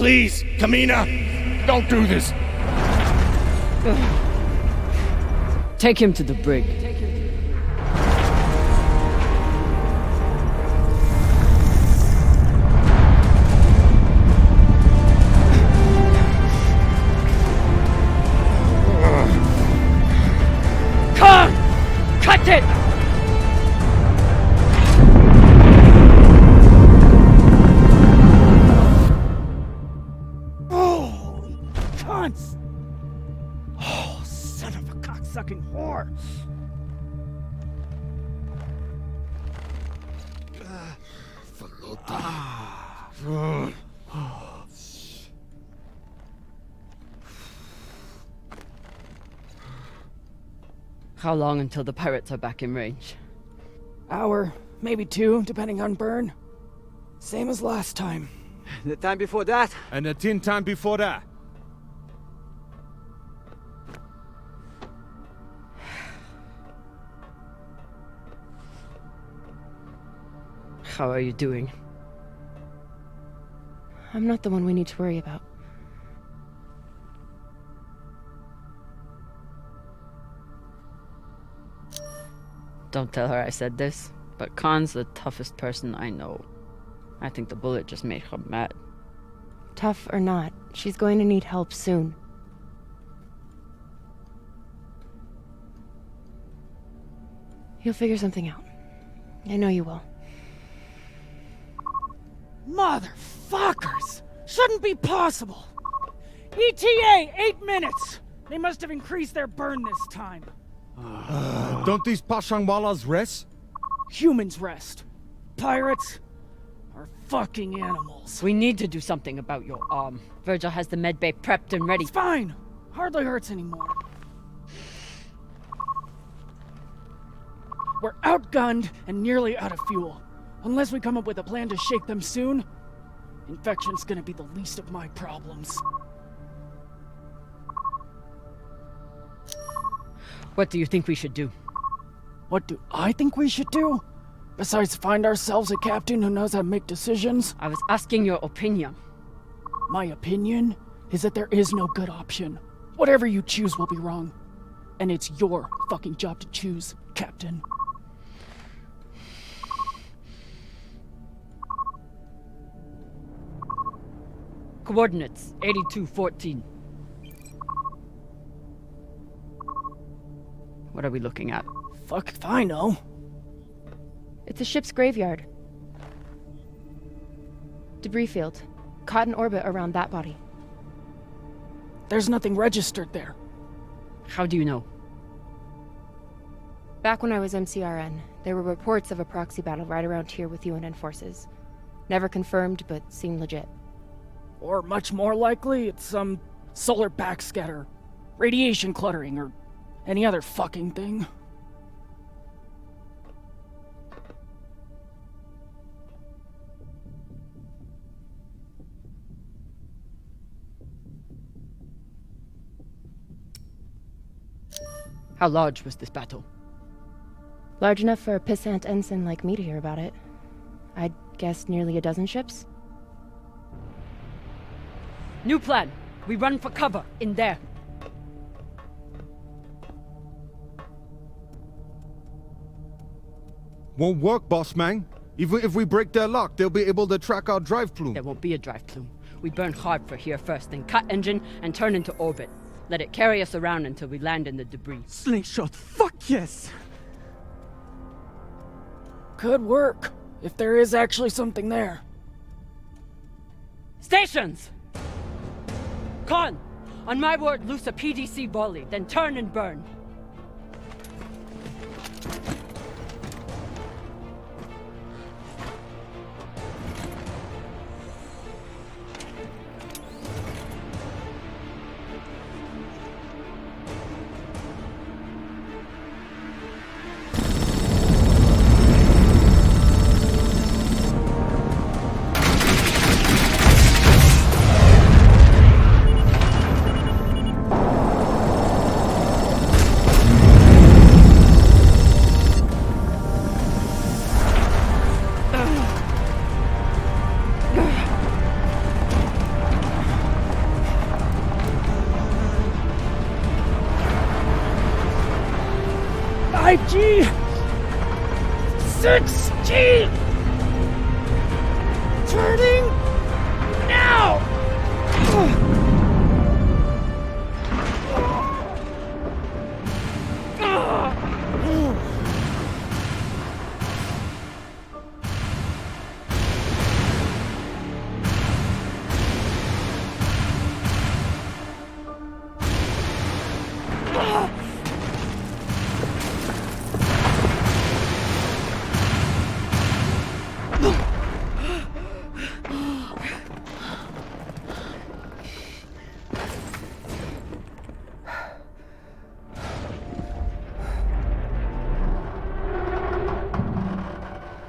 Please, Kamina, don't do this. Take him to the brig. Come! Cut it! Cunts! Oh, son of a cocksucking whore! How long until the pirates are back in range? Hour, maybe 2, depending on burn. Same as last time. The time before that? And the 10 time before that. How are you doing? I'm not the one we need to worry about. Don't tell her I said this, but Khan's the toughest person I know. I think the bullet just made her mad. Tough or not, she's going to need help soon. You'll figure something out. I know you will. Motherfuckers! Shouldn't be possible! ETA, 8 minutes! They must have increased their burn this time. Don't these Pashangwalas rest? Humans rest. Pirates are fucking animals. We need to do something about your arm. Virgil has the medbay prepped and ready. It's fine. Hardly hurts anymore. We're outgunned and nearly out of fuel. Unless we come up with a plan to shake them soon, infection's gonna be the least of my problems. What do you think we should do? What do I think we should do? Besides find ourselves a captain who knows how to make decisions? I was asking your opinion. My opinion is that there is no good option. Whatever you choose will be wrong. And it's your fucking job to choose, Captain. Coordinates, 8214. What are we looking at? Fuck if I know. It's a ship's graveyard. Debris field. Caught in orbit around that body. There's nothing registered there. How do you know? Back when I was MCRN, there were reports of a proxy battle right around here with UNN forces. Never confirmed, but seemed legit. Or much more likely, it's some solar backscatter, radiation cluttering, or any other fucking thing. How large was this battle? Large enough for a pissant ensign like me to hear about it. I'd guess nearly a dozen ships. New plan. We run for cover in there. Won't work, boss man. If we break their lock, they'll be able to track our drive plume. There won't be a drive plume. We burn hard for here first, then cut engine and turn into orbit. Let it carry us around until we land in the debris. Slingshot, fuck yes! Could work, if there is actually something there. Stations! Khan! On my word, loose a PDC volley, then turn and burn. 5G! 6G! Turning now!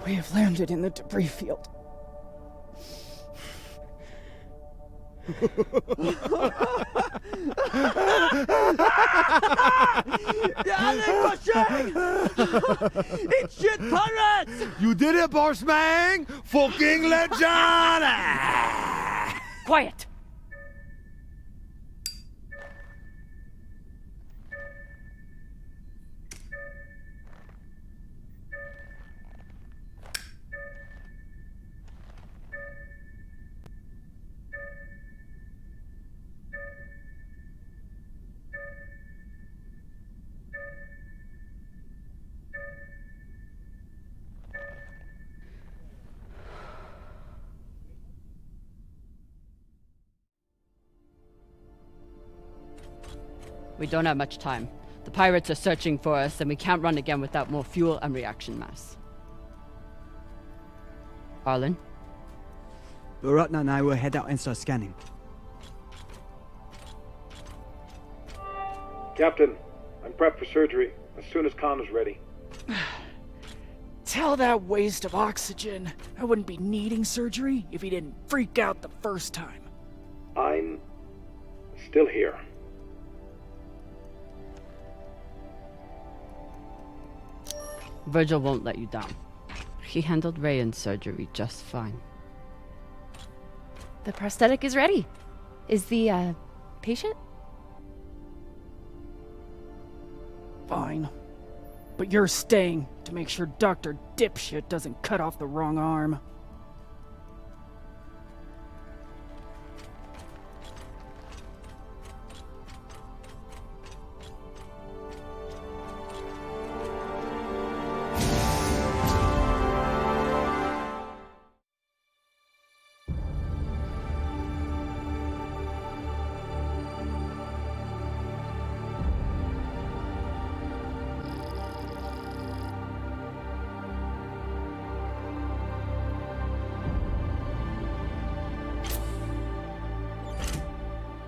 We have landed in the debris field. It's shit pirates! You did it, boss man! Fucking legend! Quiet! We don't have much time. The pirates are searching for us, and we can't run again without more fuel and reaction mass. Arlen? Baratna and I will head out and start scanning. Captain, I'm prepped for surgery as soon as Khan is ready. Tell that waste of oxygen I wouldn't be needing surgery if he didn't freak out the first time. I'm still here. Virgil won't let you down. He handled Rayan's surgery just fine. The prosthetic is ready. Is the, patient? Fine. But you're staying to make sure Dr. Dipshit doesn't cut off the wrong arm.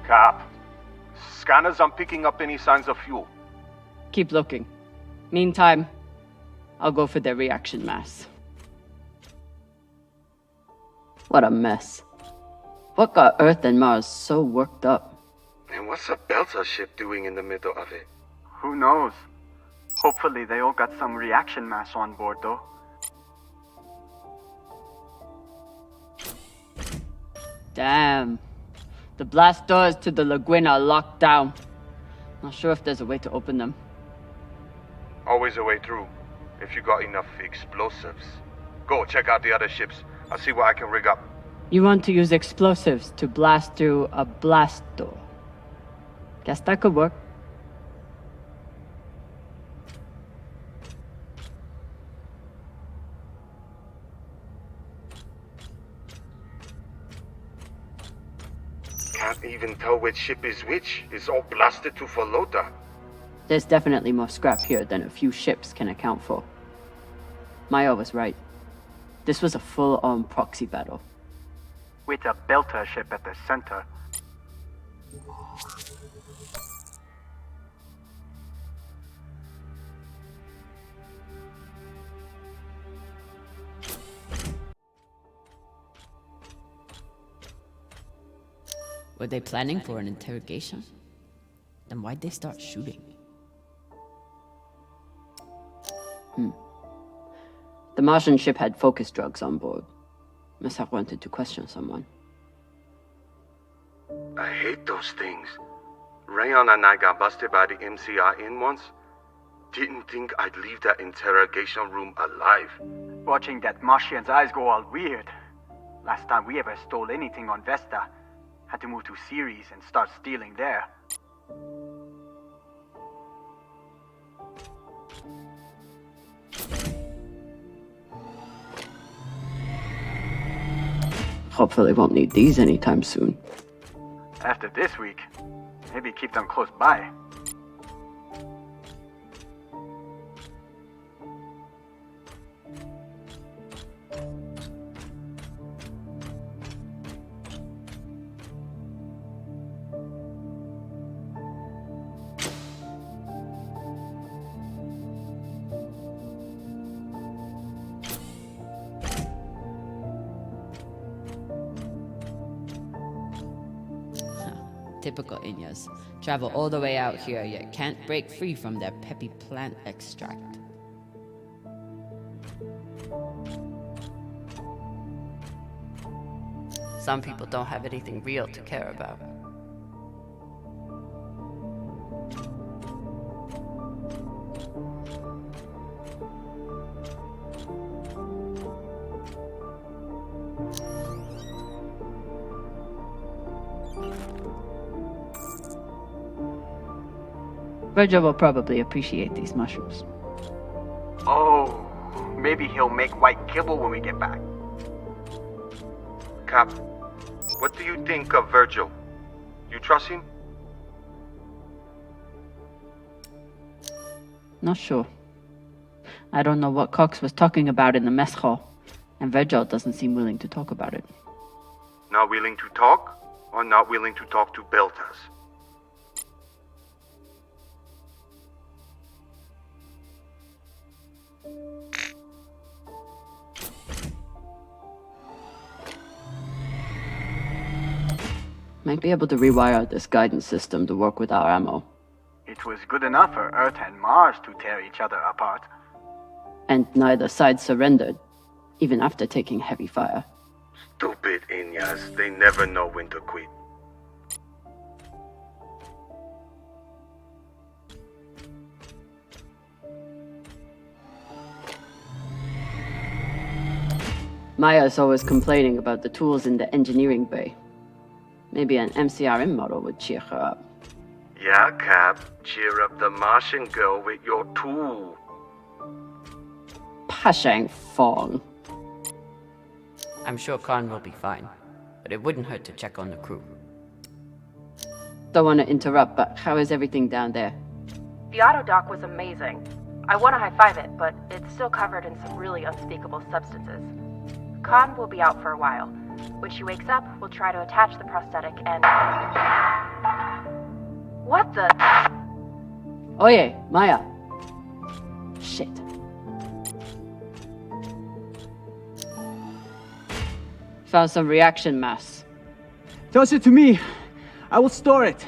Cap, scanners aren't picking up any signs of fuel. Keep looking. Meantime, I'll go for their reaction mass. What a mess. What got Earth and Mars so worked up? And what's a Belter ship doing in the middle of it? Who knows? Hopefully they all got some reaction mass on board, though. Damn. The blast doors to the lagoon are locked down. Not sure if there's a way to open them. Always a way through, if you got enough explosives. Go check out the other ships. I'll see what I can rig up. You want to use explosives to blast through a blast door. Guess that could work. Can't even tell which ship is which. It's all blasted to Falota. There's definitely more scrap here than a few ships can account for. Maya was right. This was a full-on proxy battle. With a Belter ship at the center. Were they planning for an interrogation? Then why'd they start shooting? The Martian ship had focus drugs on board. Must have wanted to question someone. I hate those things. Rayon and I got busted by the MCR in once. Didn't think I'd leave that interrogation room alive. Watching that Martian's eyes go all weird. Last time we ever stole anything on Vesta. Had to move to Ceres and start stealing there. Hopefully won't need these anytime soon. After this week, maybe keep them close by. Typical Inyas. Travel all the way out here, yet can't break free from their peppy plant extract. Some people don't have anything real to care about. Virgil will probably appreciate these mushrooms. Oh, maybe he'll make white kibble when we get back. Cap, what do you think of Virgil? You trust him? Not sure. I don't know what Cox was talking about in the mess hall, and Virgil doesn't seem willing to talk about it. Not willing to talk, or not willing to talk to Beltas? Might be able to rewire this guidance system to work with our ammo. It was good enough for Earth and Mars to tear each other apart. And neither side surrendered, even after taking heavy fire. Stupid Inyas, they never know when to quit. Maya's always complaining about the tools in the engineering bay. Maybe an MCRM model would cheer her up. Yeah, Cap, cheer up the Martian girl with your tool. Pashang Fong. I'm sure Khan will be fine, but it wouldn't hurt to check on the crew. Don't want to interrupt, but how is everything down there? The auto dock was amazing. I want to high-five it, but it's still covered in some really unspeakable substances. Khan will be out for a while. When she wakes up, we'll try to attach the prosthetic and... What the... Oye, Maya. Shit. Found some reaction mass. Toss it to me. I will store it.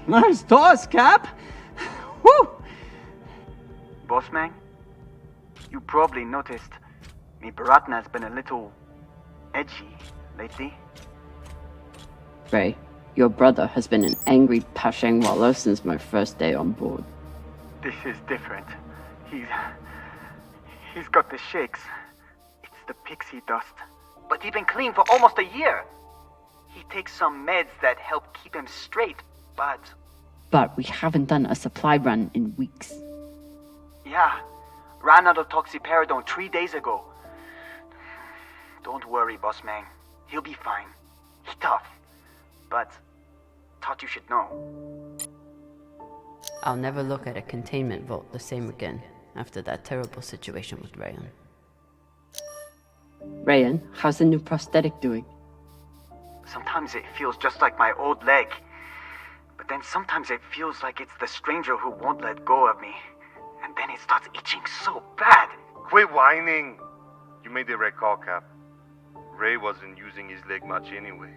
Nice toss, Cap. Woo! Bossman, you probably noticed me Baratna's been a little edgy lately. Ray, your brother has been an angry Pashang Wallow since my first day on board. This is different. He's got the shakes. It's the pixie dust. But he's been clean for almost a year. He takes some meds that help keep him straight, but... But we haven't done a supply run in weeks. Yeah, ran out of toxiparidone 3 days ago. Don't worry, boss man. He'll be fine. He's tough. But thought you should know. I'll never look at a containment vault the same again after that terrible situation with Rayan. Rayan, how's the new prosthetic doing? Sometimes it feels just like my old leg. But then sometimes it feels like it's the stranger who won't let go of me. And then it starts itching so bad. Quit whining! You made the right call, Cap. Ray wasn't using his leg much anyway.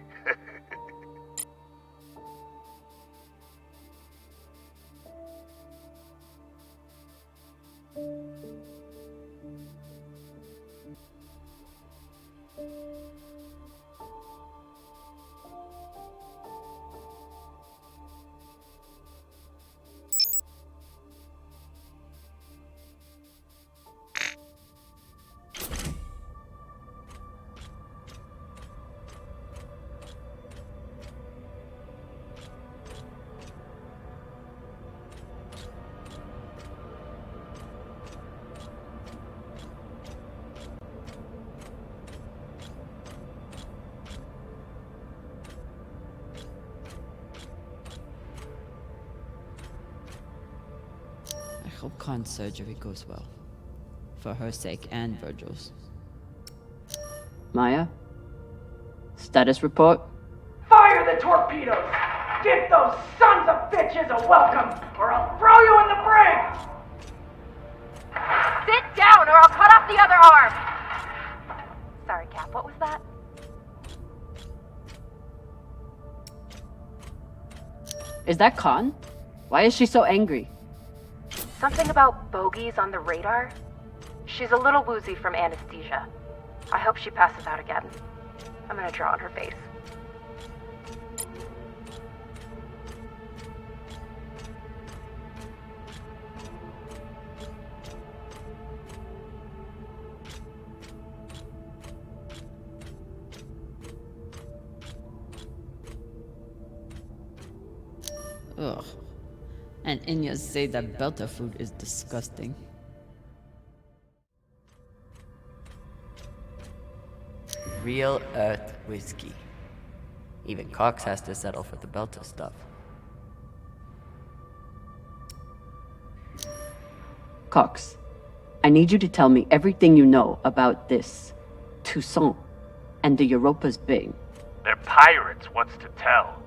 hope Khan's surgery goes well. For her sake and Virgil's. Maya? Status report? Fire the torpedoes! Give those sons of bitches a welcome, or I'll throw you in the brig! Sit down or I'll cut off the other arm! Sorry, Cap, what was that? Is that Khan? Why is she so angry? Something about bogeys on the radar? She's a little woozy from anesthesia. I hope she passes out again. I'm gonna draw on her face. Ugh. And Inyas say that Belter food is disgusting. Real Earth whiskey. Even Cox has to settle for the Belter stuff. Cox, I need you to tell me everything you know about this Toussaint and the Europa's Bing. They're pirates, what's to tell?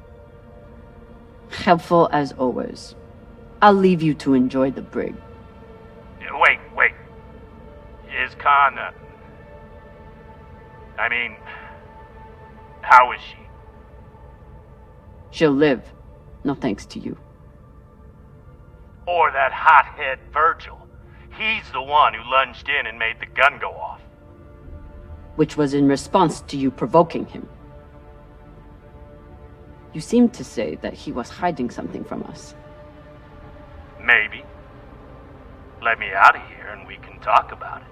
Helpful as always. I'll leave you to enjoy the brig. Wait. Is Khan, I mean, how is she? She'll live. No thanks to you. Or that hothead Virgil. He's the one who lunged in and made the gun go off. Which was in response to you provoking him. You seemed to say that he was hiding something from us. Maybe. Let me out of here and we can talk about it.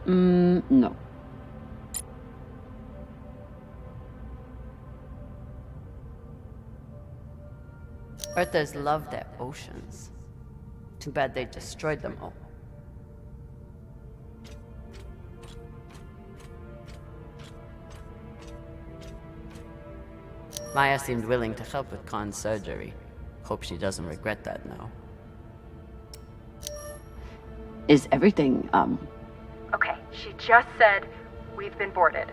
No. Earthers love their oceans. Too bad they destroyed them all. Maya seemed willing to help with Khan's surgery. Hope she doesn't regret that now. Is everything, Okay, she just said we've been boarded.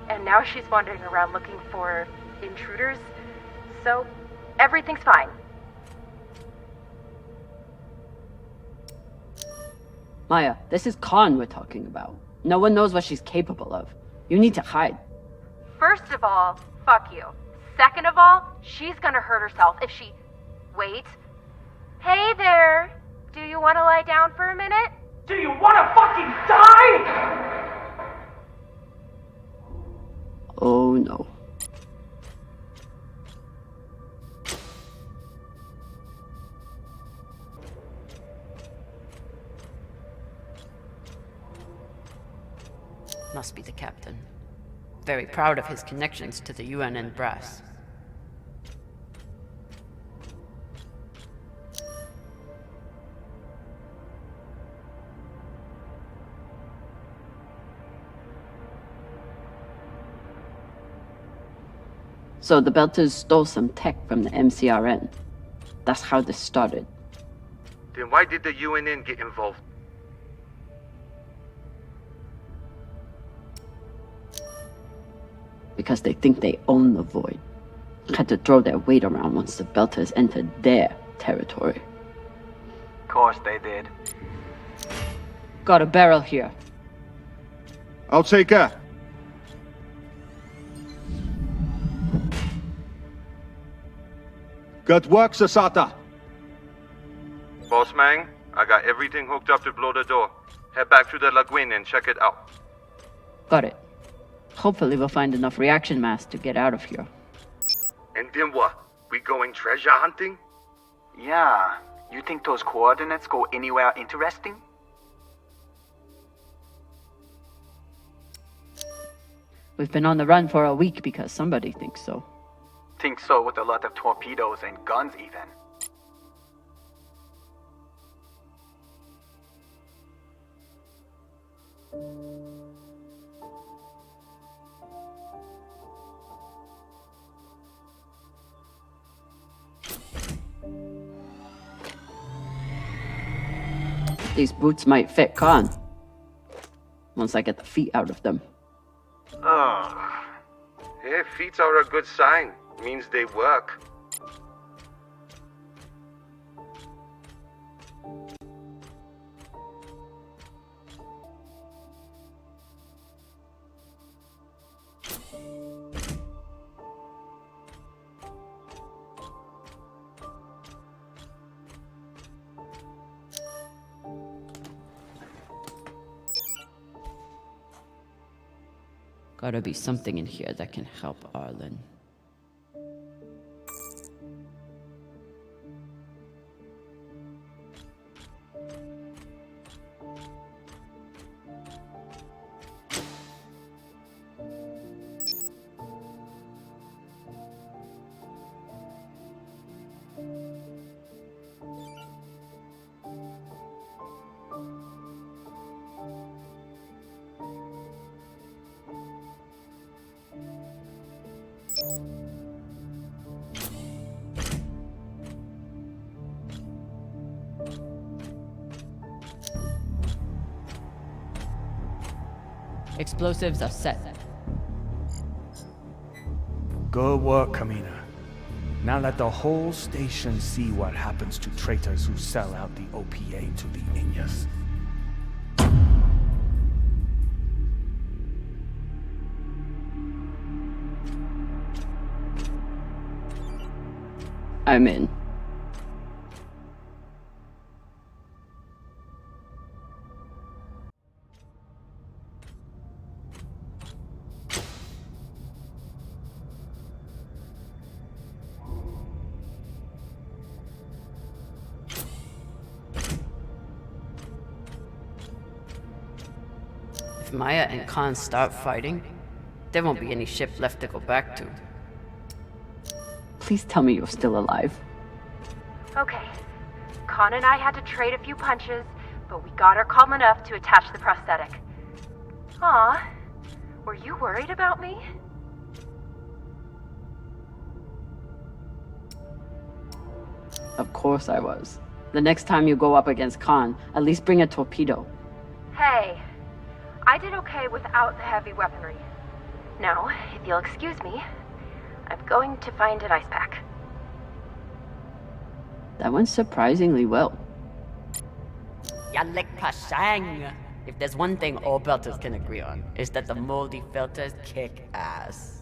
And now she's wandering around looking for intruders. So, everything's fine. Maya, this is Khan we're talking about. No one knows what she's capable of. You need to hide. First of all, fuck you. Second of all, she's gonna hurt herself if she... Wait. Hey there! Do you want to lie down for a minute? Do you wanna fucking die?! Oh no. Must be the captain. Very proud of his connections to the UN brass. So the Belters stole some tech from the MCRN. That's how this started. Then why did the UNN get involved? Because they think they own the void. Had to throw their weight around once the Belters entered their territory. Course they did. Got a barrel here. I'll take her. Good work, Sasata. Boss Mang, I got everything hooked up to blow the door. Head back to the lagoon and check it out. Got it. Hopefully we'll find enough reaction mass to get out of here. And then what? We going treasure hunting? Yeah. You think those coordinates go anywhere interesting? We've been on the run for a week because somebody thinks so. Think so with a lot of torpedoes and guns even. These boots might fit Khan. Once I get the feet out of them. Oh. Yeah, feet are a good sign. Means they work. Gotta be something in here that can help Arlen. Explosives are set. Good work, Kamina. Now let the whole station see what happens to traitors who sell out the OPA to the Inyas. I'm in. If Maya and Khan start fighting, there won't be any ship left to go back to. Please tell me you're still alive. Okay. Khan and I had to trade a few punches, but we got her calm enough to attach the prosthetic. Aw, were you worried about me? Of course I was. The next time you go up against Khan, at least bring a torpedo. Hey, I did okay without the heavy weaponry. Now, if you'll excuse me, I'm going to find an ice pack. That went surprisingly well. Yalek Pashang! If there's one thing all belters can agree on, is that the moldy filters kick ass.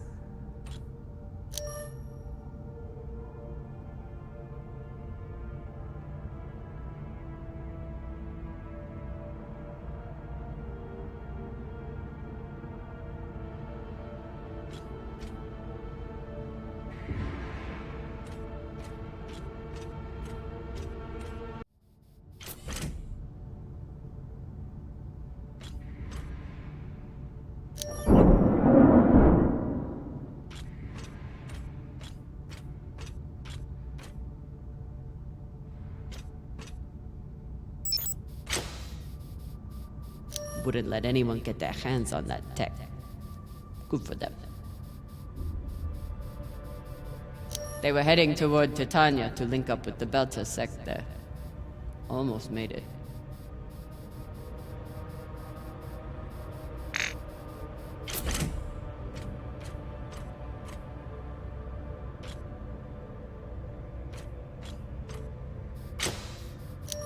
Wouldn't let anyone get their hands on that tech. Good for them. They were heading toward Titania to link up with the Belter sect there. Almost made it.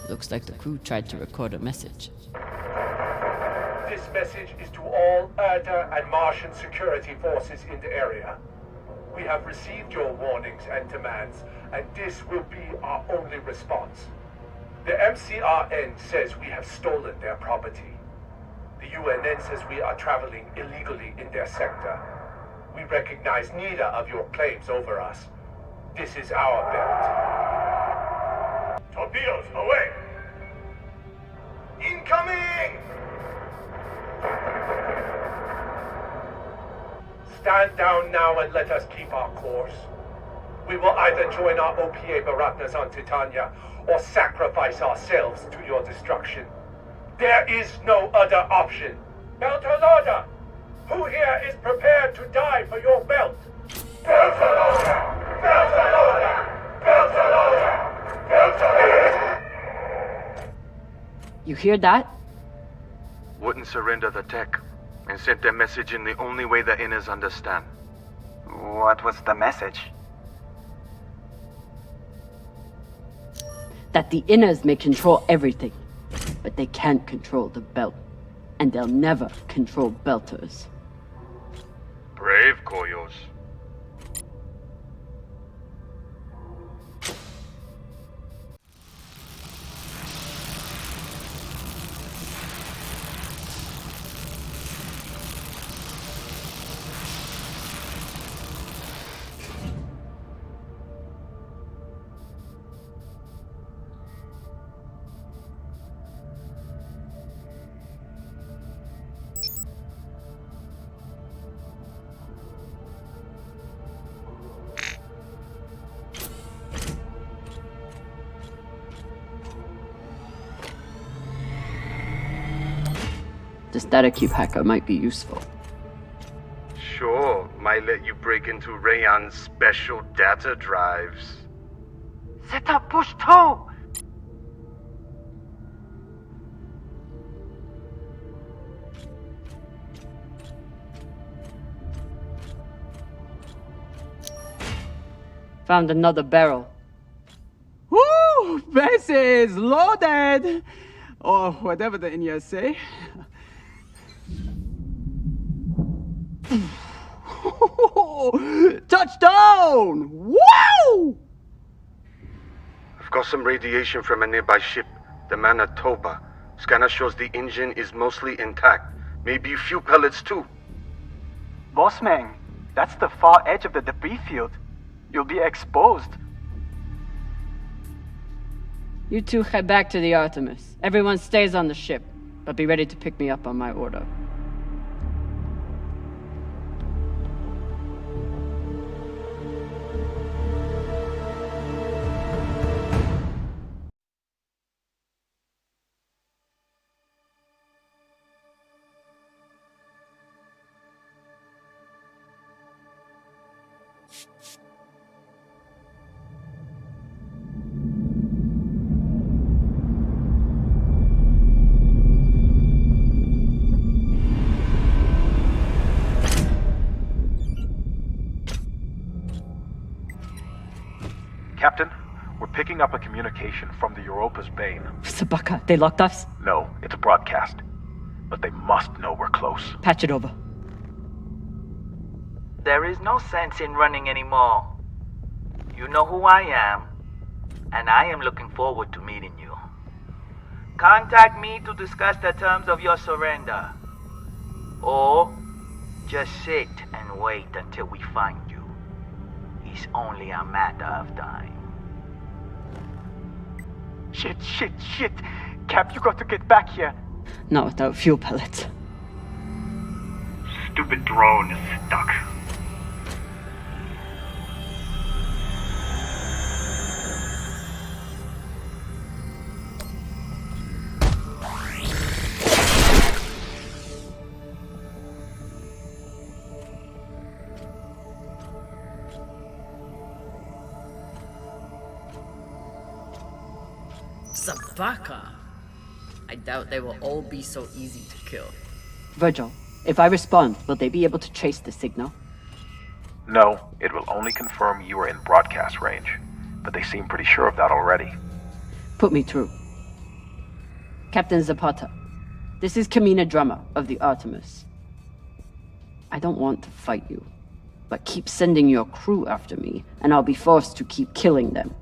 Looks like the crew tried to record a message. This message is to all Erda and Martian security forces in the area. We have received your warnings and demands, and this will be our only response. The MCRN says we have stolen their property. The UNN says we are traveling illegally in their sector. We recognize neither of your claims over us. This is our belt. Torpedoes, away! Incoming! Stand down now and let us keep our course. We will either join our OPA Baratnas on Titania or sacrifice ourselves to your destruction. There is no other option. Beltalada! Who here is prepared to die for your belt? Beltalada! Beltalada! Beltalada! Beltalada! You hear that? Wouldn't surrender the tech, and sent their message in the only way the Inners understand. What was the message? That the Inners may control everything, but they can't control the belt. And they'll never control Belters. Brave, Koyos. The static cube hacker might be useful. Sure, might let you break into Rayon's special data drives. Set up push toe! Found another barrel. Woo! This is loaded! Or whatever the Inyas say. Touchdown! Wow! I've got some radiation from a nearby ship, the Manitoba. Scanner shows the engine is mostly intact. Maybe fuel pellets too. Bossman, that's the far edge of the debris field. You'll be exposed. You two head back to the Artemis. Everyone stays on the ship, but be ready to pick me up on my order. Captain, we're picking up a communication from the Europa's Bane. Sabaka, they locked us? No, it's a broadcast. But they must know we're close. Patch it over. There is no sense in running anymore. You know who I am, and I am looking forward to meeting you. Contact me to discuss the terms of your surrender. Or just sit and wait until we find you. It's only a matter of time. Shit. Cap, you got to get back here. Not without fuel pellets. Stupid drone is stuck. Sabaka? I doubt they will all be so easy to kill. Virgil, if I respond, will they be able to trace the signal? No, it will only confirm you are in broadcast range. But they seem pretty sure of that already. Put me through. Captain Zapata, this is Kamina Drummer of the Artemis. I don't want to fight you, but keep sending your crew after me, and I'll be forced to keep killing them.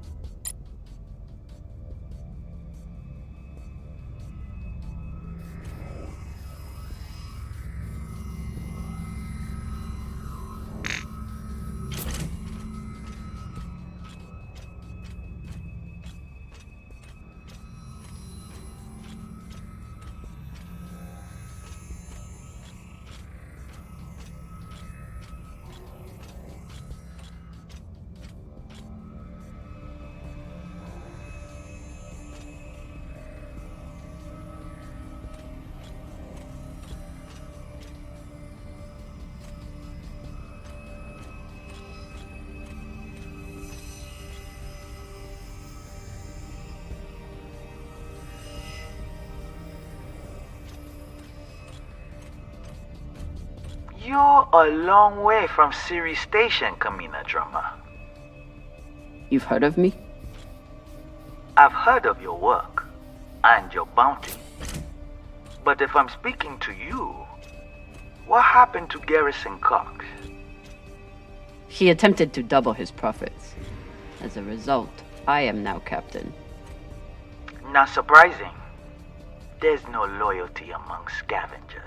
You're a long way from Series Station, Kamina Drummer. You've heard of me? I've heard of your work and your bounty. But if I'm speaking to you, what happened to Garrison Cox? He attempted to double his profits. As a result, I am now captain. Not surprising. There's no loyalty among scavengers.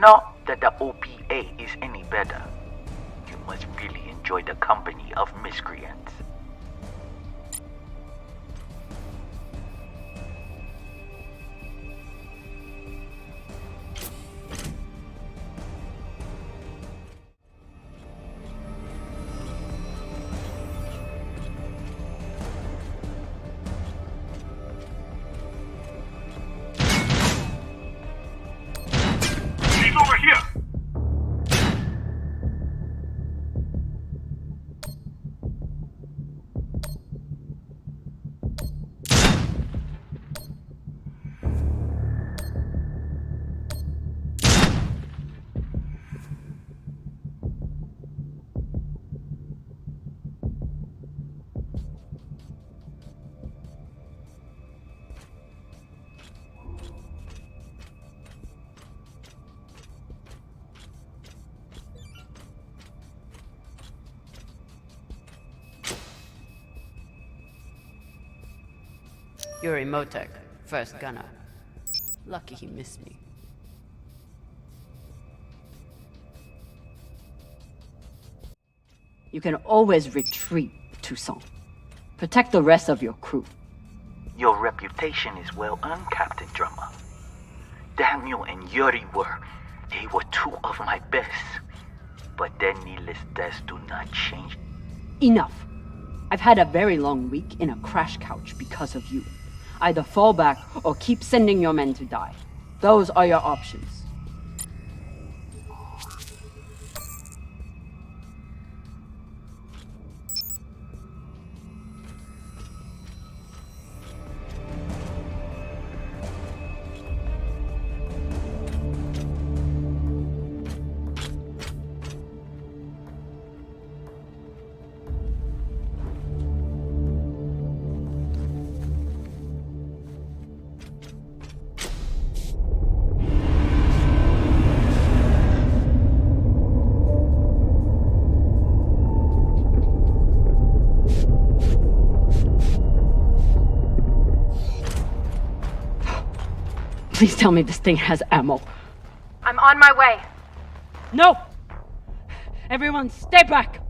Not that the OPA is any better. You must really enjoy the company of miscreants. Over here! You're Emotek, first gunner. Lucky he missed me. You can always retreat, Toussaint. Protect the rest of your crew. Your reputation is well earned, Captain Drummer. Daniel and Yuri they were two of my best. But their needless deaths do not change. Enough. I've had a very long week in a crash couch because of you. Either fall back or keep sending your men to die. Those are your options. Please tell me this thing has ammo. I'm on my way. No! Everyone, stay back!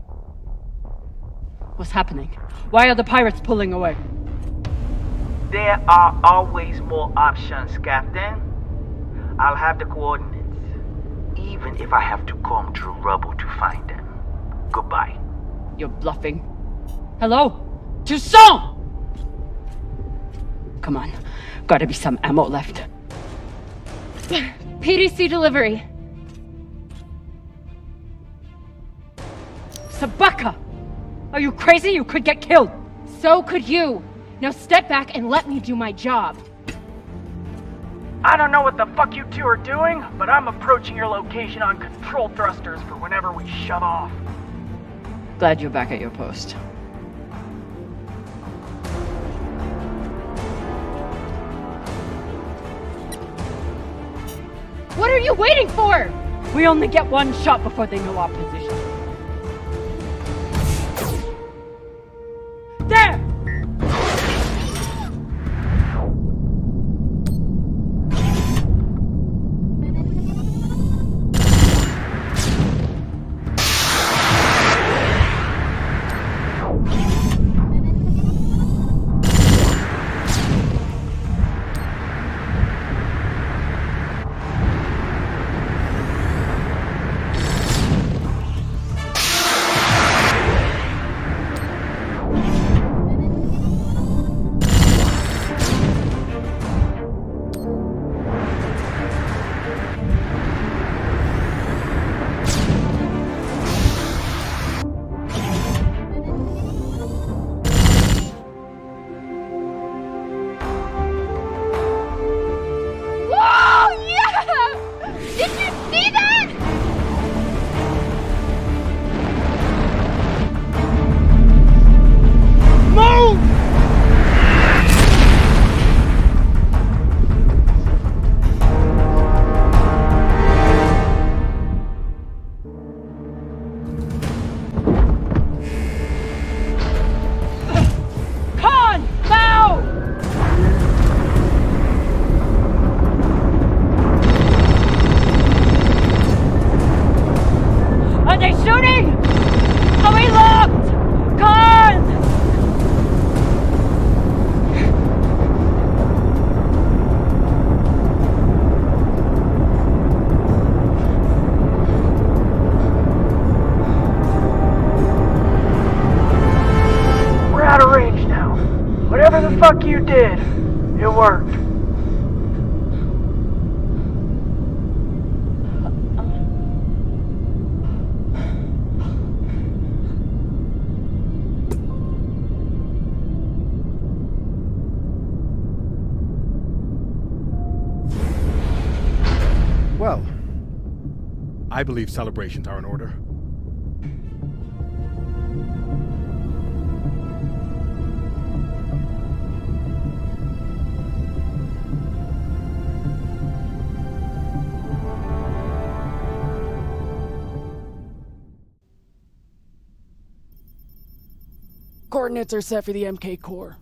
What's happening? Why are the pirates pulling away? There are always more options, Captain. I'll have the coordinates, even if I have to comb through rubble to find them. Goodbye. You're bluffing. Hello? Toussaint! Come on. Gotta be some ammo left. PDC delivery. Sabaka! Are you crazy? You could get killed! So could you. Now step back and let me do my job. I don't know what the fuck you two are doing, but I'm approaching your location on control thrusters for whenever we shut off. Glad you're back at your post. What are you waiting for? We only get one shot before they know our position. There! fuck you did. It worked. Well, I believe celebrations are in order. Coordinates are set for the MK core.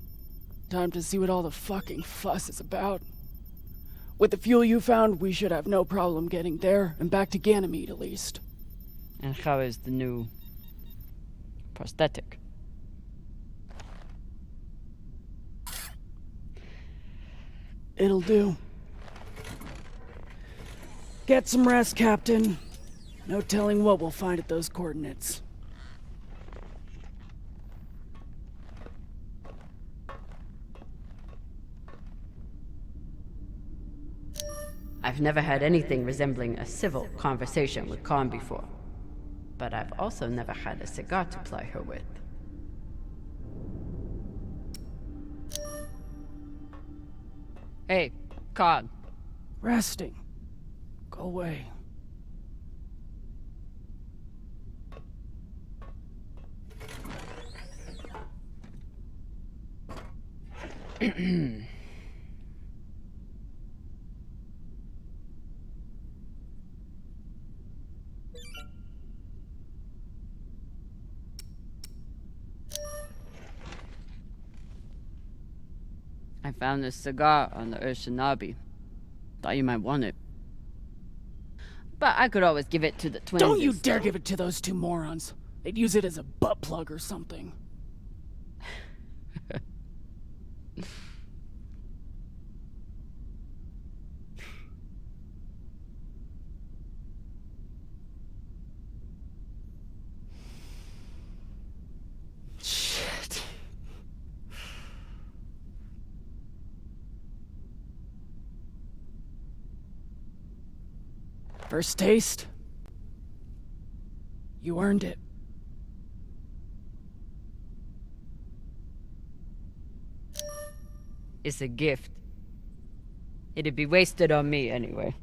Time to see what all the fucking fuss is about. With the fuel you found, we should have no problem getting there and back to Ganymede at least. And how is the new prosthetic? It'll do. Get some rest, Captain. No telling what we'll find at those coordinates. I've never had anything resembling a civil conversation with Khan before, but I've also never had a cigar to ply her with. Hey, Khan. Resting. Go away. I found this cigar on the Urshanabi. Thought you might want it. But I could always give it to the twins. Don't you dare give it to those two morons. They'd use it as a butt plug or something. Shit. First taste? You earned it. It's a gift. It'd be wasted on me anyway.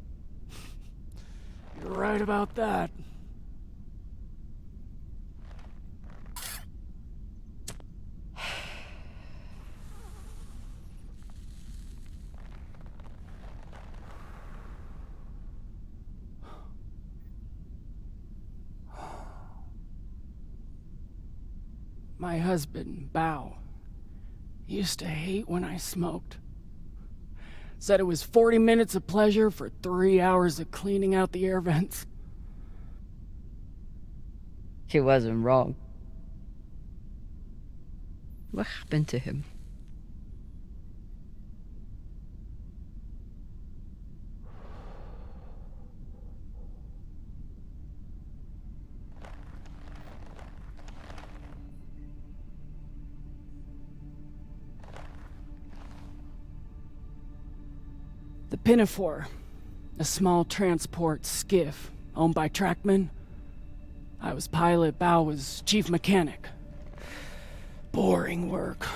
You're right about that. My husband, Bao, used to hate when I smoked. Said it was 40 minutes of pleasure for 3 hours of cleaning out the air vents. He wasn't wrong. What happened to him? The Pinafore, a small transport skiff owned by Trackman. I was pilot, Bao was chief mechanic. Boring work.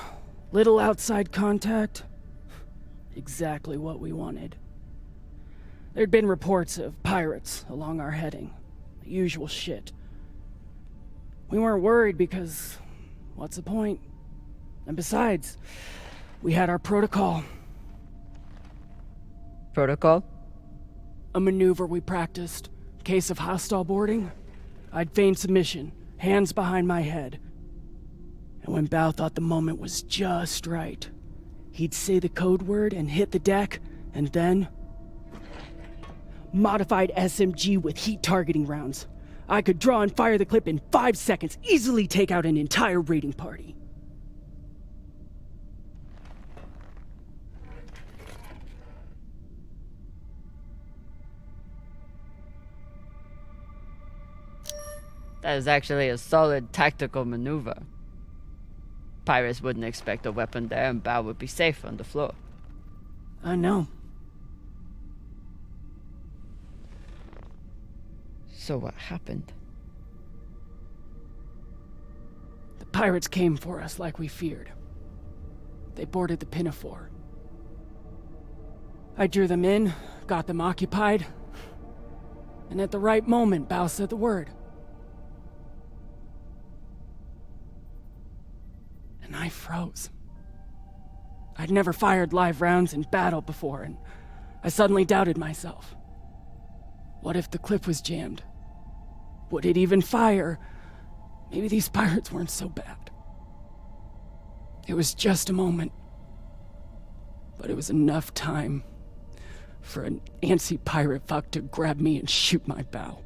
Little outside contact. Exactly what we wanted. There'd been reports of pirates along our heading. The usual shit. We weren't worried because, what's the point? And besides, we had our protocol. Protocol? A maneuver we practiced. Case of hostile boarding, I'd feign submission, hands behind my head. And when Bao thought the moment was just right, he'd say the code word and hit the deck, and then... Modified SMG with heat targeting rounds. I could draw and fire the clip in 5 seconds, easily take out an entire raiding party. That is actually a solid tactical maneuver. Pirates wouldn't expect a weapon there, and Bao would be safe on the floor. I know. So what happened? The pirates came for us like we feared. They boarded the Pinafore. I drew them in, got them occupied, and at the right moment, Bao said the word. And I froze. I'd never fired live rounds in battle before, and I suddenly doubted myself. What if the clip was jammed? Would it even fire? Maybe these pirates weren't so bad. It was just a moment, but it was enough time for an antsy pirate fuck to grab me and shoot my bow.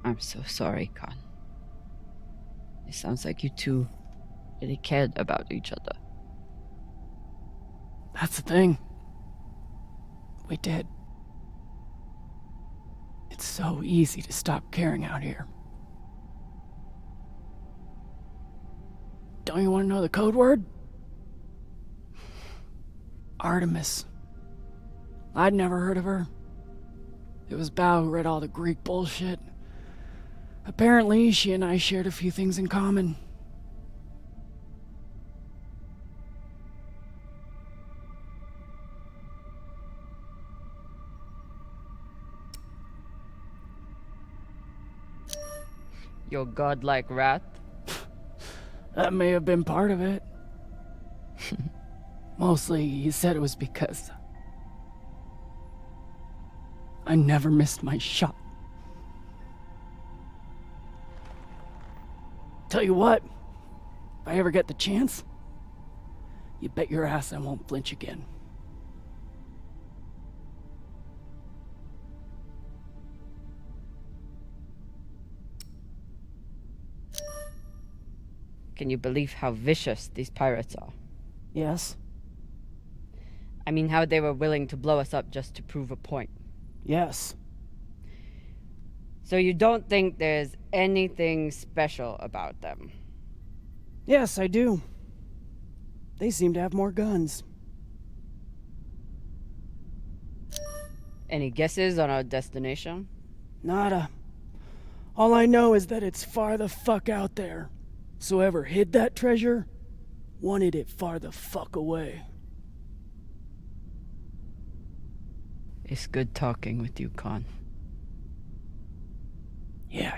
I'm so sorry, Khan. It sounds like you two really cared about each other. That's the thing. We did. It's so easy to stop caring out here. Don't you want to know the code word? Artemis. I'd never heard of her. It was Bao who read all the Greek bullshit. Apparently, she and I shared a few things in common. Your godlike wrath? That may have been part of it. Mostly, he said it was because I never missed my shot. Tell you what, if I ever get the chance, you bet your ass I won't flinch again. Can you believe how vicious these pirates are? Yes. I mean, how they were willing to blow us up just to prove a point. Yes. So you don't think there's anything special about them? Yes, I do. They seem to have more guns. Any guesses on our destination? Nada. All I know is that it's far the fuck out there. So whoever hid that treasure wanted it far the fuck away. It's good talking with you, Khan. Yeah.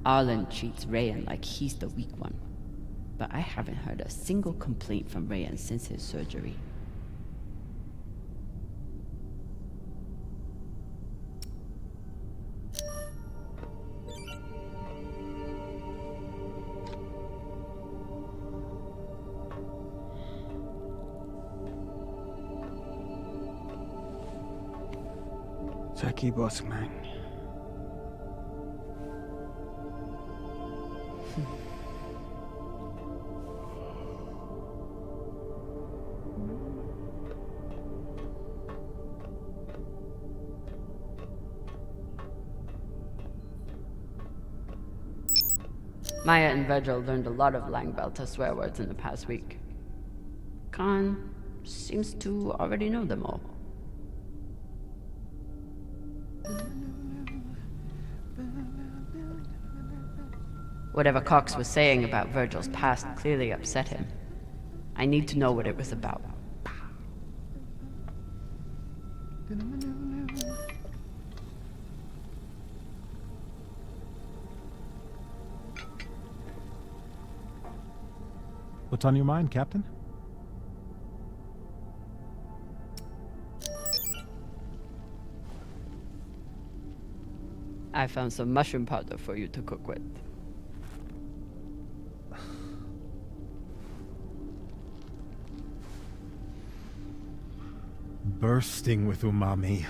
Arlen treats Rayan like he's the weak one. But I haven't heard a single complaint from Rayan since his surgery. Jackie Bossman. Maya and Virgil learned a lot of Langbelta swear words in the past week. Khan seems to already know them all. Whatever Cox was saying about Virgil's past clearly upset him. I need to know what it was about. What's on your mind, Captain? I found some mushroom powder for you to cook with. Bursting with umami.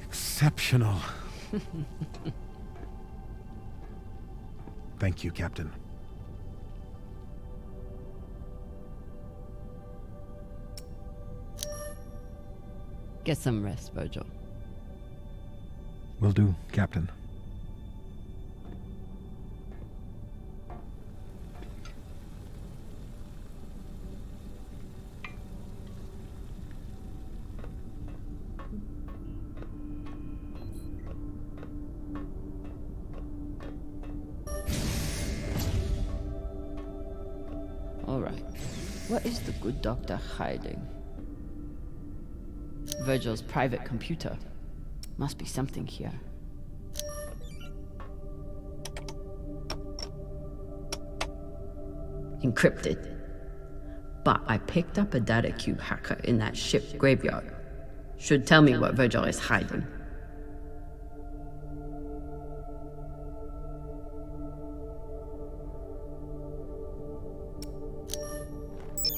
Exceptional. Thank you, Captain. Get some rest, Virgil. Will do, Captain. All right. What is the good doctor hiding? Virgil's private computer. Must be something here. Encrypted. But I picked up a data cube hacker in that ship graveyard. Should tell me what Virgil is hiding.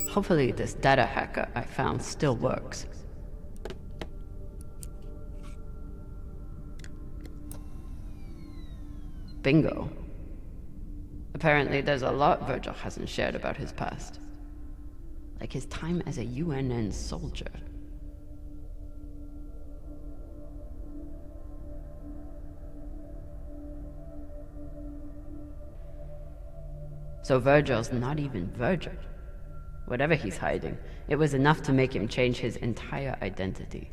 Hopefully this data hacker I found still works. Bingo. Apparently there's a lot Virgil hasn't shared about his past. Like his time as a UNN soldier. So Virgil's not even Virgil. Whatever he's hiding, it was enough to make him change his entire identity.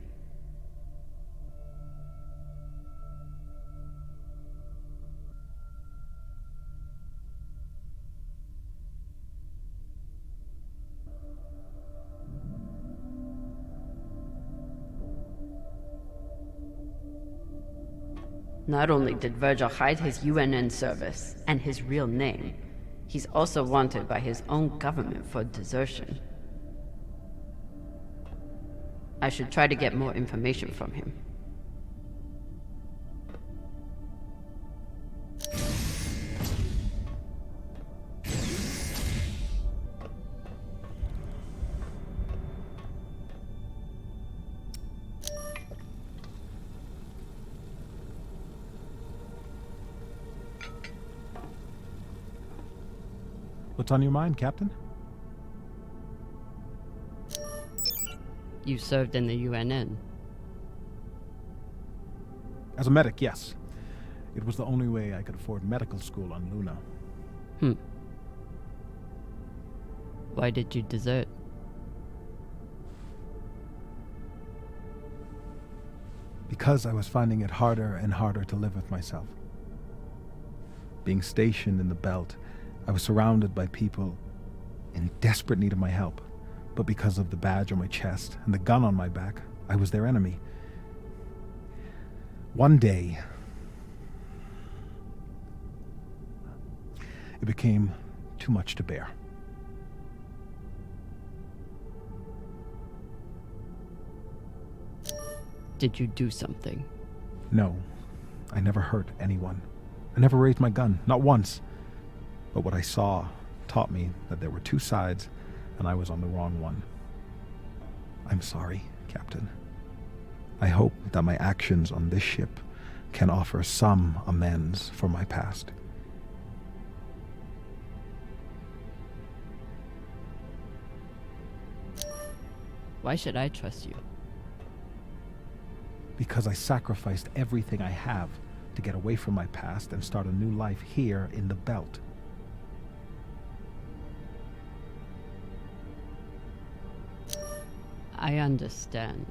Not only did Virgil hide his UNN service and his real name, he's also wanted by his own government for desertion. I should try to get more information from him. What's on your mind, Captain? You served in the UNN. As a medic, yes. It was the only way I could afford medical school on Luna. Why did you desert? Because I was finding it harder and harder to live with myself. Being stationed in the belt, I was surrounded by people in desperate need of my help, but because of the badge on my chest and the gun on my back, I was their enemy. One day, it became too much to bear. Did you do something? No, I never hurt anyone. I never raised my gun, not once. But what I saw taught me that there were two sides, and I was on the wrong one. I'm sorry, Captain. I hope that my actions on this ship can offer some amends for my past. Why should I trust you? Because I sacrificed everything I have to get away from my past and start a new life here in the belt. I understand.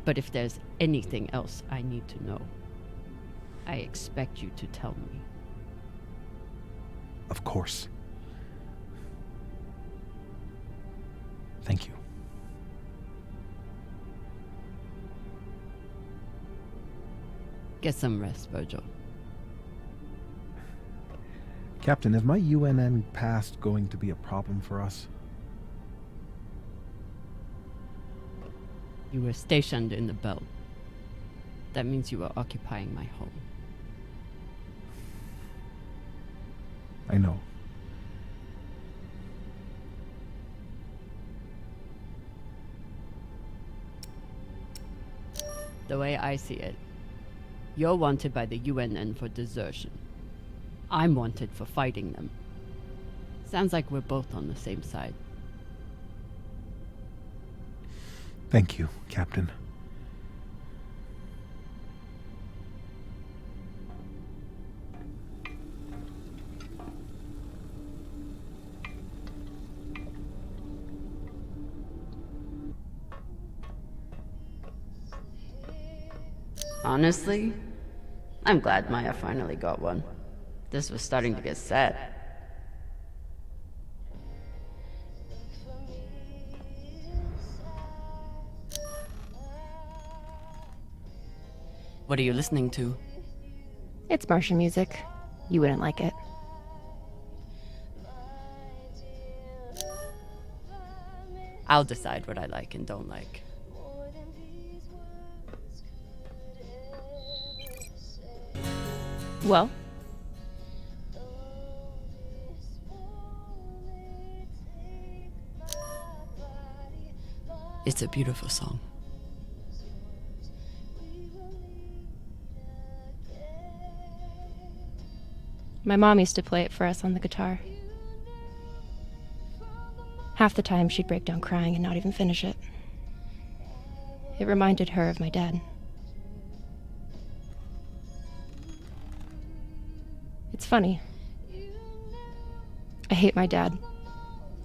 But if there's anything else I need to know, I expect you to tell me. Of course. Thank you. Get some rest, Virgil. Captain, is my UNN past going to be a problem for us? You were stationed in the belt. That means you were occupying my home. I know. The way I see it, you're wanted by the UNN for desertion. I'm wanted for fighting them. Sounds like we're both on the same side. Thank you, Captain. Honestly, I'm glad Maya finally got one. This was starting to get sad. What are you listening to? It's Martian music. You wouldn't like it. I'll decide what I like and don't like. Well? It's a beautiful song. My mom used to play it for us on the guitar. Half the time she'd break down crying and not even finish it. It reminded her of my dad. It's funny. I hate my dad.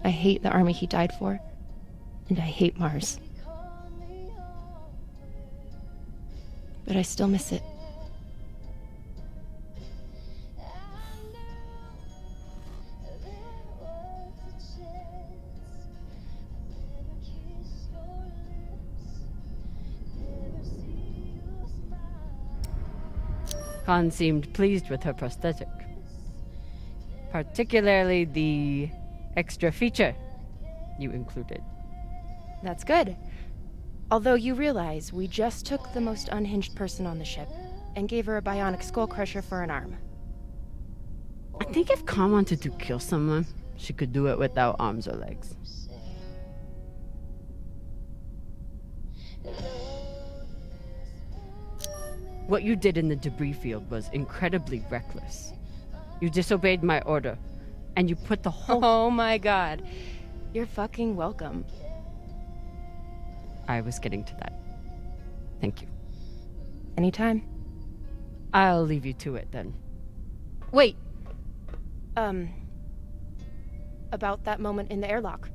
I hate the army he died for. And I hate Mars. But I still miss it. Khan seemed pleased with her prosthetic. Particularly the extra feature you included. That's good. Although you realize we just took the most unhinged person on the ship and gave her a bionic skull crusher for an arm. I think if Khan wanted to kill someone, she could do it without arms or legs. What you did in the debris field was incredibly reckless. You disobeyed my order, and you put the whole— Oh my god. You're fucking welcome. I was getting to that. Thank you. Anytime. I'll leave you to it then. Wait. About that moment in the airlock.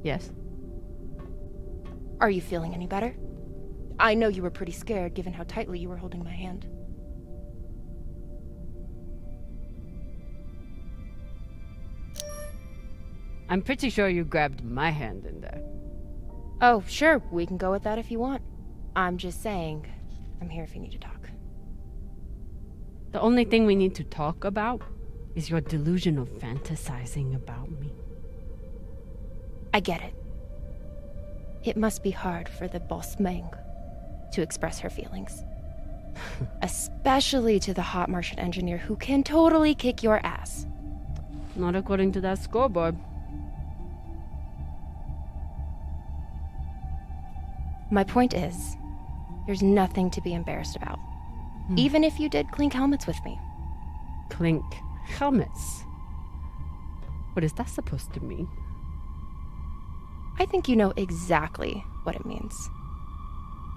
Yes? Are you feeling any better? I know you were pretty scared given how tightly you were holding my hand. I'm pretty sure you grabbed my hand in there. Oh, sure, we can go with that if you want. I'm just saying, I'm here if you need to talk. The only thing we need to talk about is your delusion of fantasizing about me. I get it. It must be hard for the boss Meng to express her feelings. Especially to the hot Martian engineer who can totally kick your ass. Not according to that scoreboard. My point is, there's nothing to be embarrassed about. Even if you did clink helmets with me. Clink helmets? What is that supposed to mean? I think you know exactly what it means.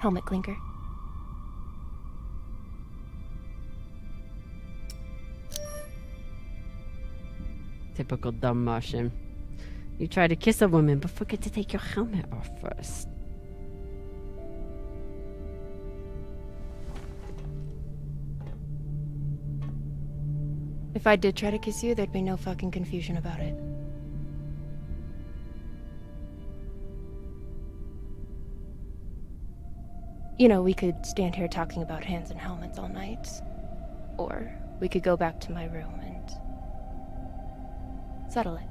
Helmet clinker. Typical dumb Martian. You try to kiss a woman, but forget to take your helmet off first. If I did try to kiss you, there'd be no fucking confusion about it. You know, we could stand here talking about hands and helmets all night. Or we could go back to my room and settle it.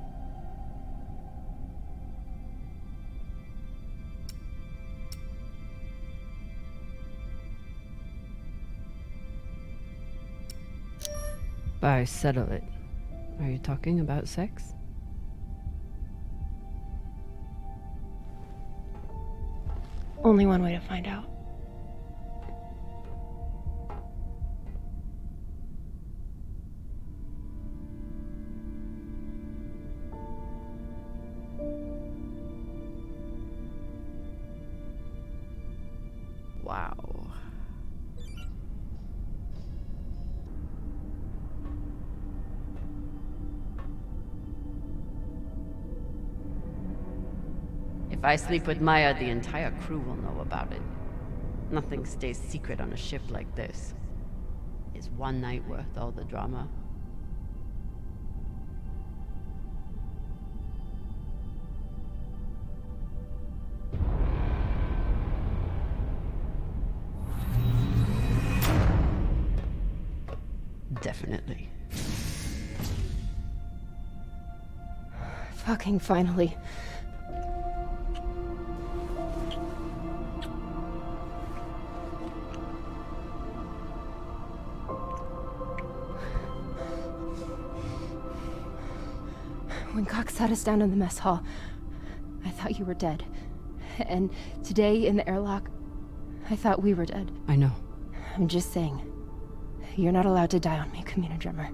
By settle it, are you talking about sex? Only one way to find out. Wow. If I sleep with Maya, the entire crew will know about it. Nothing stays secret on a ship like this. Is one night worth all the drama? Definitely. Fucking finally. When Cox sat us down in the mess hall, I thought you were dead. And today in the airlock, I thought we were dead. I know. I'm just saying, you're not allowed to die on me, Kamina Drummer.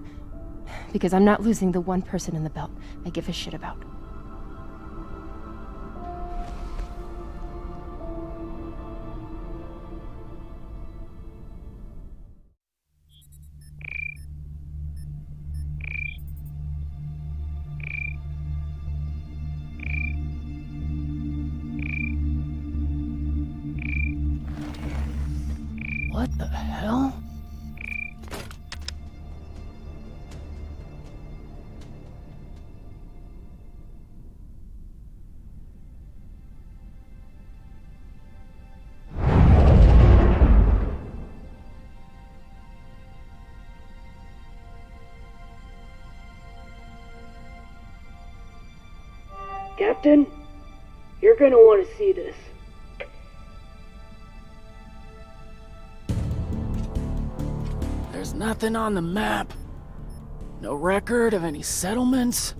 Because I'm not losing the one person in the belt I give a shit about. What the hell? Captain, you're gonna want to see this. There's nothing on the map. No record of any settlements.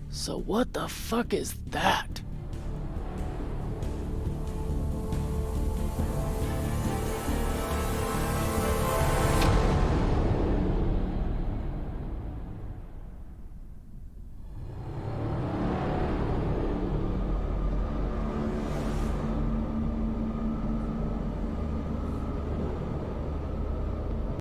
So what the fuck is that?